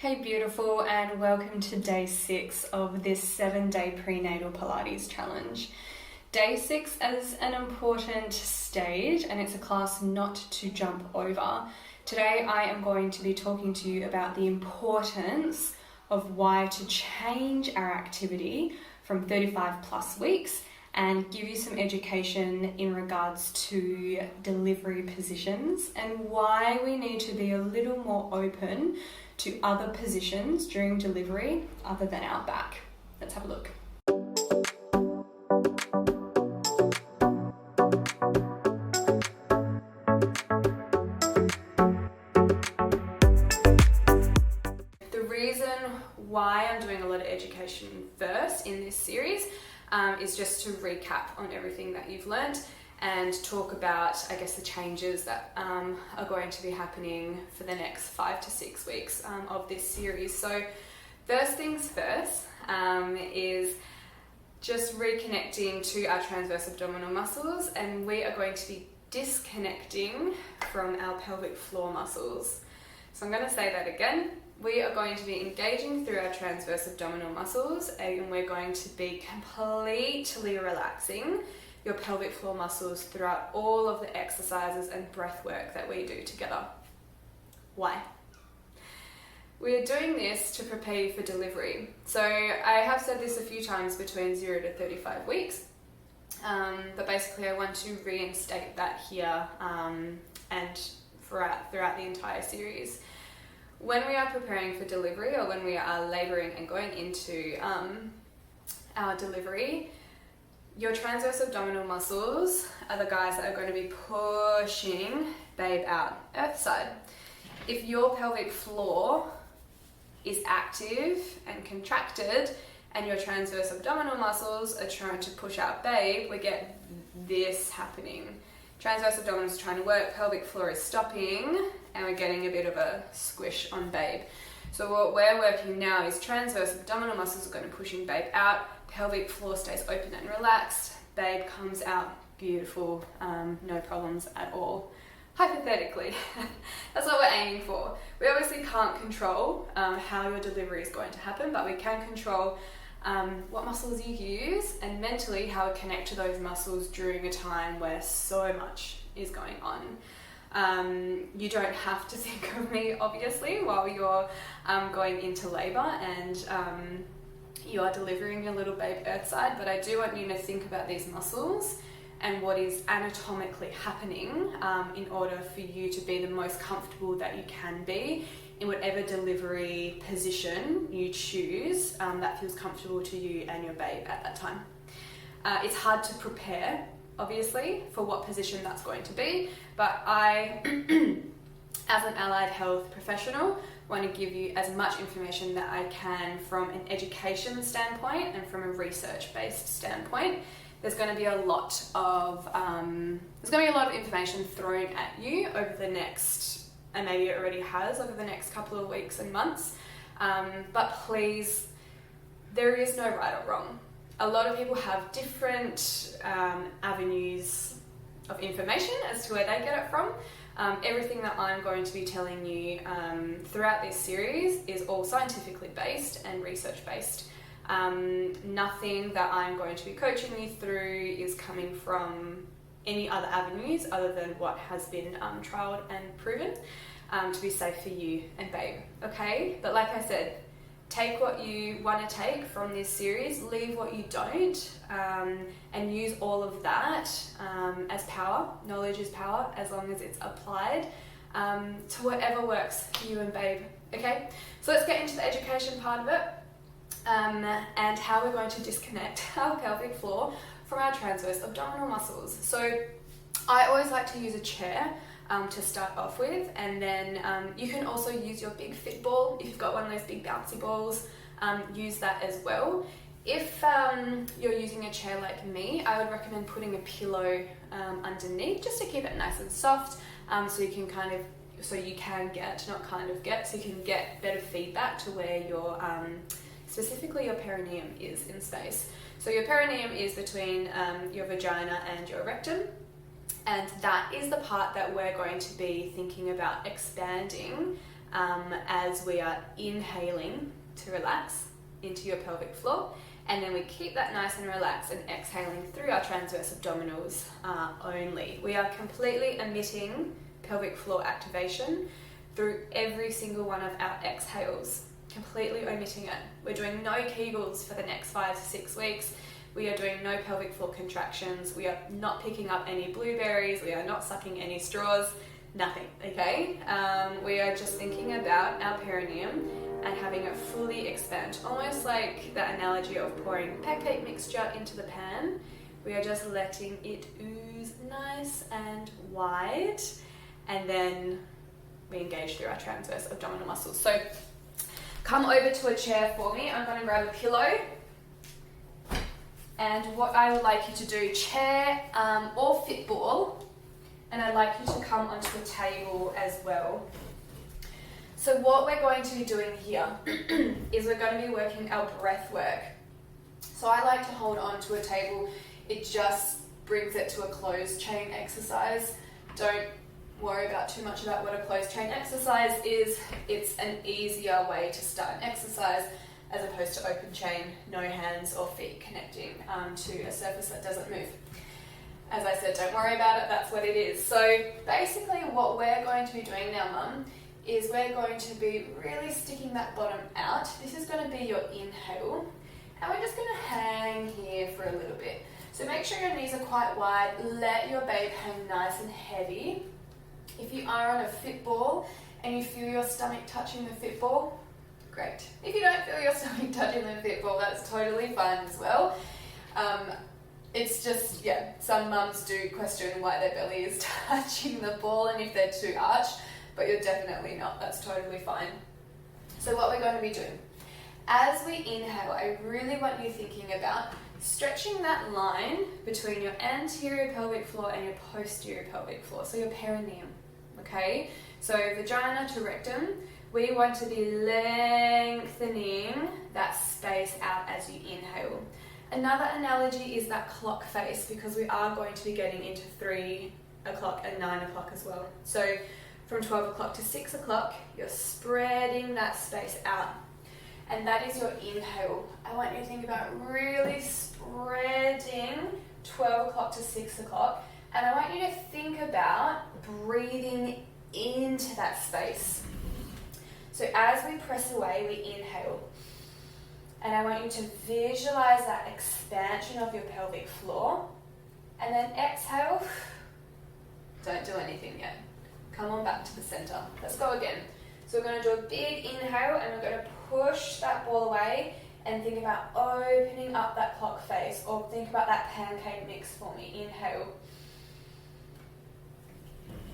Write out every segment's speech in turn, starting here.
Hey beautiful, and welcome to day 6 of this 7-day prenatal Pilates challenge. Day 6 is an important stage and it's a class not to jump over. Today I am going to be talking to you about the importance of why to change our activity from 35 plus weeks and give you some education in regards to delivery positions and why we need to be a little more open to other positions during delivery other than our back. Let's have a look. The reason why I'm doing a lot of education first in this series is just to recap on everything that you've learnt and talk about, I guess, the changes that are going to be happening for the next 5 to 6 weeks of this series. So first things first is just reconnecting to our transverse abdominal muscles, and we are going to be disconnecting from our pelvic floor muscles. So I'm going to say that again. We are going to be engaging through our transverse abdominal muscles, and we're going to be completely relaxing your pelvic floor muscles throughout all of the exercises and breath work that we do together. Why? We're doing this to prepare you for delivery. So I have said this a few times between 0 to 35 weeks, but basically I want to reinstate that here and throughout the entire series. When we are preparing for delivery, or when we are labouring and going into our delivery, your transverse abdominal muscles are the guys that are going to be pushing babe out earth side. If your pelvic floor is active and contracted and your transverse abdominal muscles are trying to push out babe, we get this happening. Transverse abdominal is trying to work, pelvic floor is stopping, and we're getting a bit of a squish on babe. So what we're working now is transverse abdominal muscles are going to pushing babe out, pelvic floor stays open and relaxed, babe comes out beautiful, no problems at all. Hypothetically, that's what we're aiming for. We obviously can't control how your delivery is going to happen, but we can control what muscles you use and mentally how we connect to those muscles during a time where so much is going on. You don't have to think of me, obviously, while you're going into labour and you are delivering your little babe earthside, but I do want you to think about these muscles and what is anatomically happening in order for you to be the most comfortable that you can be in whatever delivery position you choose that feels comfortable to you and your babe at that time. It's hard to prepare, obviously, for what position that's going to be, but I, as an allied health professional, want to give you as much information that I can from an education standpoint and from a research-based standpoint. There's going to be a lot of information thrown at you over the next, and maybe it already has over the next couple of weeks and months. But please, there is no right or wrong. A lot of people have different avenues of information as to where they get it from. Everything that I'm going to be telling you throughout this series is all scientifically based and research based. Nothing that I'm going to be coaching you through is coming from any other avenues other than what has been trialled and proven to be safe for you and babe, okay? But like I said, take what you want to take from this series, leave what you don't, and use all of that as power. Knowledge is power as long as it's applied to whatever works for you and babe, okay? So let's get into the education part of it and how we're going to disconnect our pelvic floor from our transverse abdominal muscles. So I always like to use a chair to start off with, and then you can also use your big fit ball. If you've got one of those big bouncy balls, use that as well. If you're using a chair like me, I would recommend putting a pillow underneath just to keep it nice and soft, so you can get better feedback to where your specifically your perineum is in space. So your perineum is between your vagina and your rectum, and that is the part that we're going to be thinking about expanding as we are inhaling to relax into your pelvic floor. And then we keep that nice and relaxed and exhaling through our transverse abdominals only. We are completely omitting pelvic floor activation through every single one of our exhales. Completely omitting it. We're doing no Kegels for the next 5 to 6 weeks. We are doing no pelvic floor contractions. We are not picking up any blueberries. We are not sucking any straws. Nothing, okay? We are just thinking about our perineum and having it fully expand. Almost like that analogy of pouring pancake mixture into the pan. We are just letting it ooze nice and wide, and then we engage through our transverse abdominal muscles. So come over to a chair for me. I'm going to grab a pillow. And what I would like you to do, chair or fit ball, and I'd like you to come onto the table as well. So what we're going to be doing here is we're going to be working our breath work. So I like to hold on to a table. It just brings it to a closed chain exercise. Don't worry about too much about what a closed chain exercise is. It's an easier way to start an exercise as opposed to open chain, no hands or feet connecting to a surface that doesn't move. As I said, don't worry about it, that's what it is. So basically what we're going to be doing now, Mum, is we're going to be really sticking that bottom out. This is going to be your inhale, and we're just going to hang here for a little bit. So make sure your knees are quite wide, let your babe hang nice and heavy. If you are on a fit ball and you feel your stomach touching the fit ball, great. If you don't feel your stomach touching the fit ball, that's totally fine as well. It's just, yeah, some mums do question why their belly is touching the ball and if they're too arched, but you're definitely not. That's totally fine. So what we're going to be doing, as we inhale, I really want you thinking about stretching that line between your anterior pelvic floor and your posterior pelvic floor, so your perineum, okay? So vagina to rectum, we want to be lengthening that space out as you inhale. Another analogy is that clock face, because we are going to be getting into 3 o'clock and 9 o'clock as well. So from 12 o'clock to 6 o'clock, you're spreading that space out. And that is your inhale. I want you to think about really spreading 12 o'clock to 6 o'clock. And I want you to think about breathing into that space. So as we press away, we inhale. And I want you to visualize that expansion of your pelvic floor. And then exhale. Don't do anything yet. Come on back to the center. Let's go again. So we're going to do a big inhale and we're going to push that ball away and think about opening up that clock face, or think about that pancake mix for me. Inhale.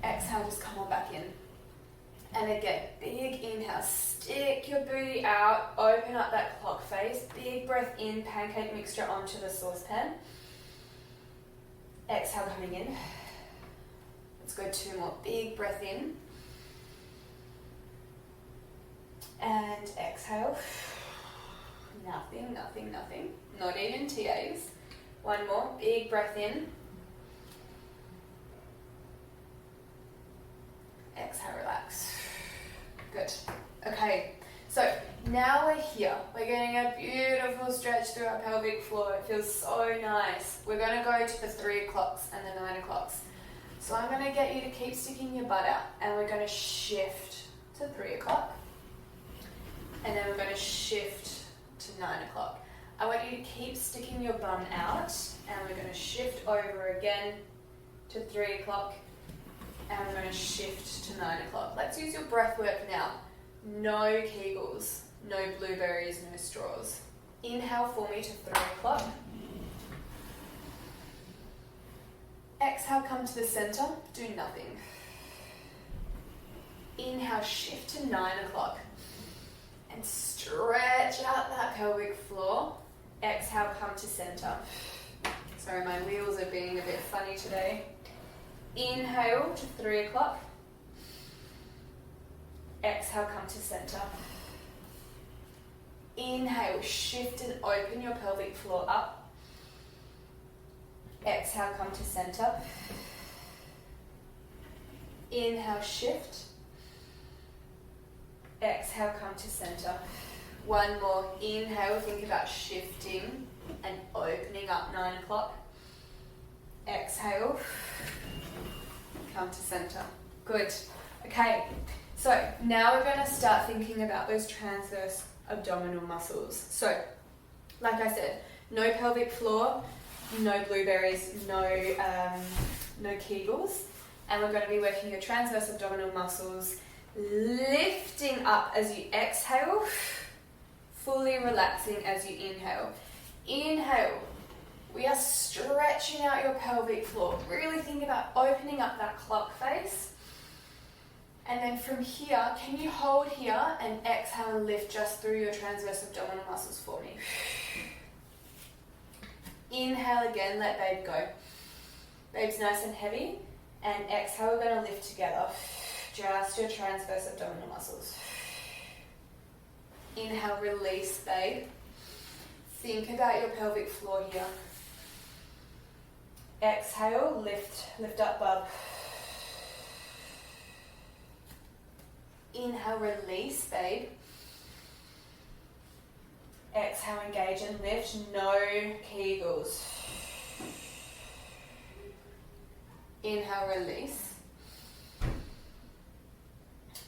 Exhale, just come on back in. And again, big inhale, stick your booty out, open up that clock face, big breath in, pancake mixture onto the saucepan. Exhale, coming in. Let's go 2 more, big breath in. And exhale. Nothing, nothing, nothing. Not even TAs. 1 more, big breath in. Exhale, relax. Good. Okay, so now we're here. We're getting a beautiful stretch through our pelvic floor. It feels so nice. We're going to go to the 3 o'clocks and the 9 o'clocks. So I'm going to get you to keep sticking your butt out, and we're going to shift to 3 o'clock. And then we're going to shift to 9 o'clock. I want you to keep sticking your bum out, and we're going to shift over again to 3 o'clock. And we're going to shift to 9 o'clock. Let's use your breath work now. No Kegels, no blueberries, no straws. Inhale for me to 3 o'clock. Exhale, come to the center, do nothing. Inhale, shift to 9 o'clock. And stretch out that pelvic floor. Exhale, come to center. Sorry, my wheels are being a bit funny today. Inhale to 3 o'clock. Exhale, come to center. Inhale, shift and open your pelvic floor up. Exhale, come to center. Inhale, shift. Exhale, come to center. One more. Inhale, think about shifting and opening up 9 o'clock. Exhale, come to center. Good. Okay, so now we're going to start thinking about those transverse abdominal muscles. So, like I said, no pelvic floor, no blueberries, no Kegels, and we're going to be working your transverse abdominal muscles, lifting up as you exhale, fully relaxing as you inhale. Inhale, we are stretching out your pelvic floor. Really think about opening up that clock face. And then from here, can you hold here and exhale and lift just through your transverse abdominal muscles for me? Inhale again, let babe go. Babe's nice and heavy. And exhale, we're going to lift together. Just your transverse abdominal muscles. Inhale, release, babe. Think about your pelvic floor here. Exhale, lift up, bub. Inhale, release, babe. Exhale, engage and lift. No Kegels. Inhale, release.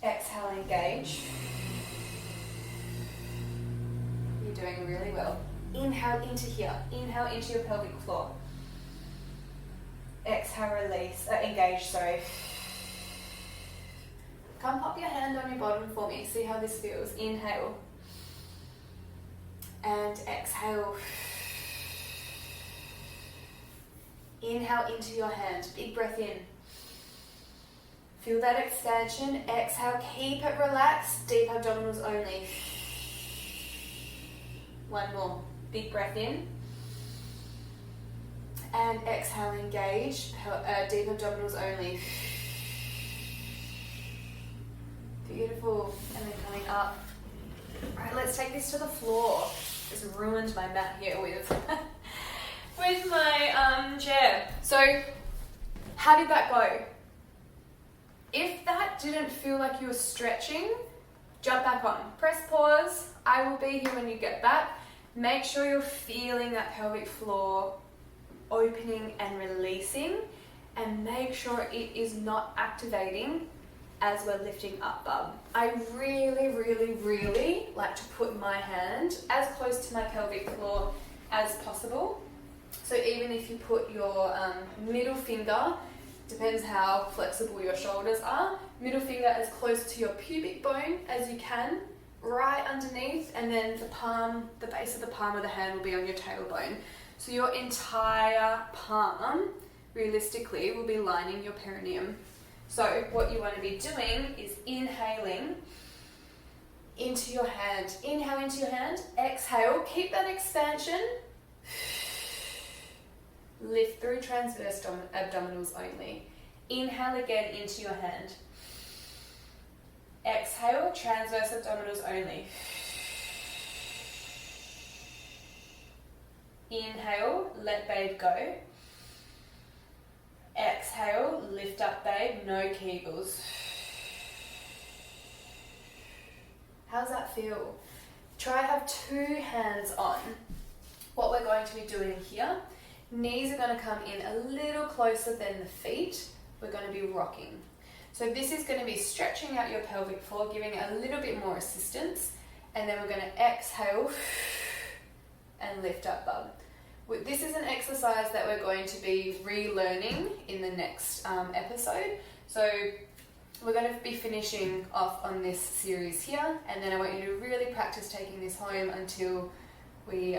Exhale, engage. You're doing really well. Inhale into here. Inhale into your pelvic floor. Exhale, release. Engage, sorry. Come pop your hand on your bottom for me. See how this feels. Inhale. And exhale. Inhale into your hand. Big breath in. Feel that expansion. Exhale. Keep it relaxed. Deep abdominals only. One more. Big breath in. And exhale, engage. Deep abdominals only. Beautiful. And then coming up. Alright, let's take this to the floor. Just ruined my mat here with my chair. So, how did that go? If that didn't feel like you were stretching, jump back on. Press pause. I will be here when you get back. Make sure you're feeling that pelvic floor opening and releasing, and make sure it is not activating as we're lifting up, bub. I really, really, really like to put my hand as close to my pelvic floor as possible. So even if you put your middle finger, depends how flexible your shoulders are, middle finger as close to your pubic bone as you can, right underneath, and then the base of the palm of the hand will be on your tailbone. So your entire palm, realistically, will be lining your perineum. So what you want to be doing is inhaling into your hand. Inhale into your hand, exhale, keep that expansion. Lift through transverse abdominals only. Inhale again into your hand. Exhale, transverse abdominals only. Inhale, let babe go. Exhale, lift up babe, no Kegels. How's that feel? Try have two hands on. What we're going to be doing here, knees are going to come in a little closer than the feet. We're going to be rocking. So this is going to be stretching out your pelvic floor, giving it a little bit more assistance. And then we're going to exhale and lift up, bub. This is an exercise that we're going to be relearning in the next episode. So we're going to be finishing off on this series here, and then I want you to really practice taking this home until we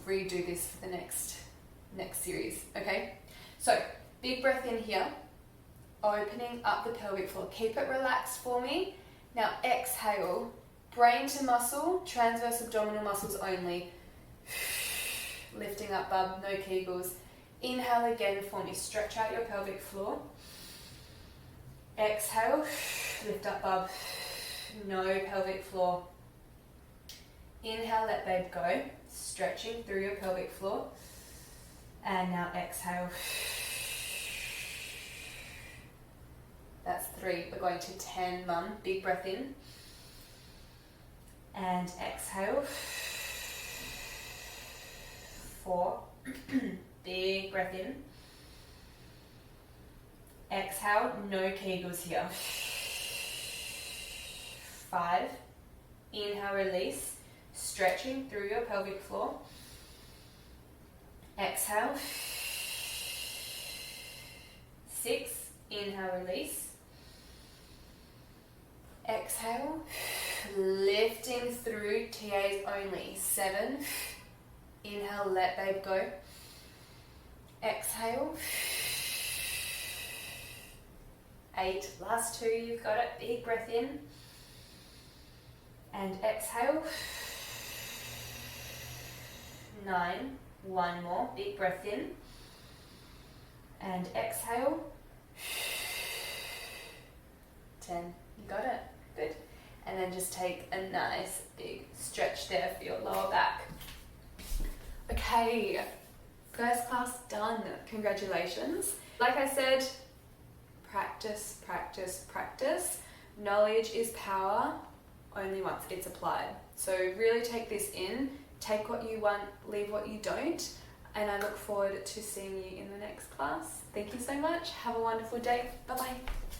redo this for the next series, okay? So big breath in here, opening up the pelvic floor. Keep it relaxed for me. Now exhale, brain to muscle, transverse abdominal muscles only. Lifting up, bub, no Kegels. Inhale again for me, stretch out your pelvic floor. Exhale, lift up, bub, no pelvic floor. Inhale, let babe go, stretching through your pelvic floor. And now exhale. That's 3. We're going to 10, mum. Big breath in. And exhale. 4. Big breath in. Exhale, no Kegels here. 5. Inhale, release, stretching through your pelvic floor. Exhale. 6. Inhale, release. Exhale. Lifting through TAs only. 7. Inhale, let babe go. Exhale. 8. Last 2, you've got it. Big breath in. And exhale. 9. One more. Big breath in. And exhale. 10. You got it. Good. And then just take a nice big stretch there for your lower back. Okay, first class done. Congratulations. Like I said, practice, practice, practice. Knowledge is power only once it's applied. So really take this in, take what you want, leave what you don't, and I look forward to seeing you in the next class. Thank you so much. Have a wonderful day. Bye-bye.